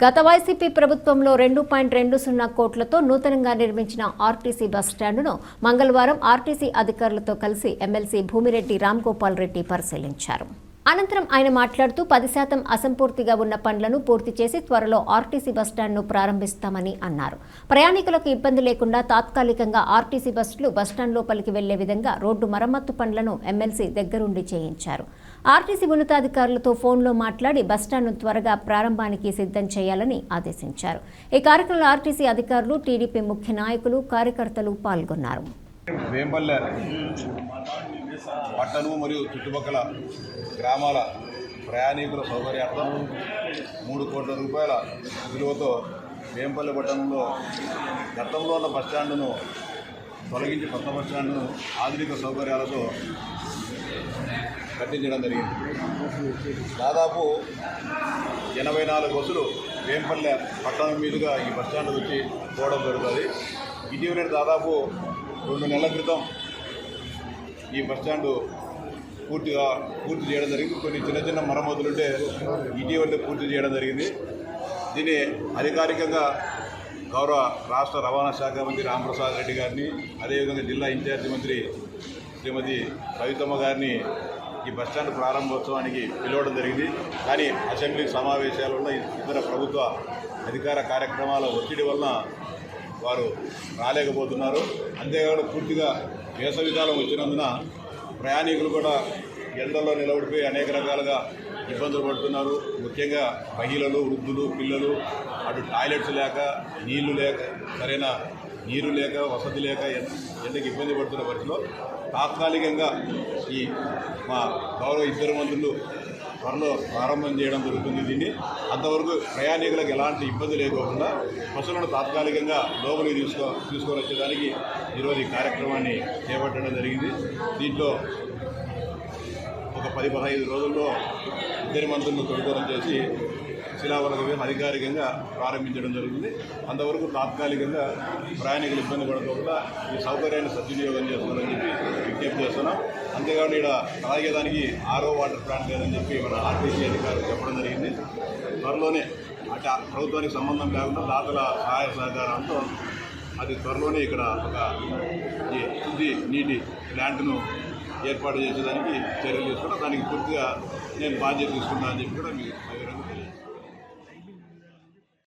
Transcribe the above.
గత వైసీపీ ప్రభుత్వంలో 2.20 కోట్లతో నూతనంగా నిర్మించిన ఆర్టీసీ బస్టాండును మంగళవారం ఆర్టీసీ అధికారులతో కలిసి ఎమ్మెల్సీ భూమిరెడ్డి రామ్గోపాల్ రెడ్డి పరిశీలించారు. అనంతరం ఆయన మాట్లాడుతూ 10% అసంపూర్తిగా ఉన్న పనులను పూర్తి చేసి త్వరలో ఆర్టీసీ బస్టాండ్ను ప్రారంభిస్తామని అన్నారు. ప్రయాణికులకు ఇబ్బంది లేకుండా తాత్కాలికంగా ఆర్టీసీ బస్సులు బస్టాండ్ లోపలికి వెళ్లే విధంగా రోడ్డు మరమ్మత్తు పనులను ఎమ్మెల్సీ దగ్గరుండి చేయించారు. ఆర్టీసీ ఉన్నతాధికారులతో ఫోన్లో మాట్లాడి బస్టాండ్ను త్వరగా ప్రారంభానికి సిద్ధం చేయాలని ఆదేశించారు. ఈ కార్యక్రమంలో ఆర్టీసీ అధికారులు, టీడీపీ ముఖ్య నాయకులు, కార్యకర్తలు పాల్గొన్నారు. వేంపల్లె పట్టణం మరియు చుట్టుపక్కల గ్రామాల ప్రయాణికుల సౌకర్యార్థం 3 కోట్ల రూపాయల విలువతో వేంపల్లె పట్టణంలో గతంలో ఉన్న బస్టాండును తొలగించి కొత్త బస్టాండును ఆధునిక సౌకర్యాలతో కట్టించడం జరిగింది. దాదాపు 84 బస్సులు వేంపల్లె పట్టణం మీదుగా ఈ బస్టాండ్ వచ్చి పోవడం జరుగుతుంది. ఇటీవల దాదాపు 2 నెలల క్రితం ఈ బస్టాండు పూర్తి చేయడం జరిగింది. కొన్ని చిన్న మరమ్మతులుంటే ఇటీవలే పూర్తి చేయడం జరిగింది. దీన్ని అధికారికంగా గౌరవ రాష్ట్ర రవాణా శాఖ మంత్రి రాంప్రసాద్ రెడ్డి గారిని, అదేవిధంగా జిల్లా ఇన్ఛార్జి మంత్రి శ్రీమతి కవితమ్మ గారిని ఈ బస్టాండ్ ప్రారంభోత్సవానికి పిలవడం జరిగింది. కానీ అసెంబ్లీ సమావేశాల వల్ల ఇతర ప్రభుత్వ అధికార కార్యక్రమాల ఒత్తిడి వలన వారు రాలేకపోతున్నారు. అంతేకాకుండా పూర్తిగా వేసవికాలం వచ్చినందున ప్రయాణికులు కూడా ఎండల్లో నిలబడిపోయి అనేక రకాలుగా ఇబ్బందులు పడుతున్నారు. ముఖ్యంగా మహిళలు, వృద్ధులు, పిల్లలు అటు టాయిలెట్స్ లేక, సరైన నీరు లేక, వసతి లేక ఎండకి ఇబ్బంది పడుతున్న పరిస్థితిలో తాత్కాలికంగా ఈ మా గౌరవ 2 మంత్రులు త్వరలో ప్రారంభం చేయడం జరుగుతుంది. దీన్ని అంతవరకు ప్రయాణికులకు ఎలాంటి ఇబ్బంది లేకోకుండా బస్సులను తాత్కాలికంగా లోపలికి తీసుకొని వచ్చేదానికి ఈరోజు ఈ కార్యక్రమాన్ని చేపట్టడం జరిగింది. దీంట్లో ఒక 10-15 రోజుల్లో 2 మంత్రులను తొలగడం చేసి శిలాఫలకం అధికారికంగా ప్రారంభించడం జరుగుతుంది. అంతవరకు తాత్కాలికంగా ప్రయాణికులు ఇబ్బంది పడకుండా ఈ సౌకర్యాన్ని సద్వినియోగం చేసుకోవాలని చెప్పి విజ్ఞప్తి చేస్తున్నాం. అంతేకాకుండా ఇక్కడ తాగేదానికి RO వాటర్ ప్లాంట్ లేదని చెప్పి మన ఆర్టీసీ అధికారులు చెప్పడం జరిగింది. త్వరలోనే అటు ప్రభుత్వానికి సంబంధం లేకుండా దాతల సహాయ సహకారంతో అది త్వరలోనే ఇక్కడ ఒక శుద్ధి నీటి ప్లాంట్ను ఏర్పాటు చేసేదానికి చర్యలు తీసుకున్నా. దానికి పూర్తిగా నేను బాధ్యత తీసుకుంటా అని చెప్పి కూడా మీకు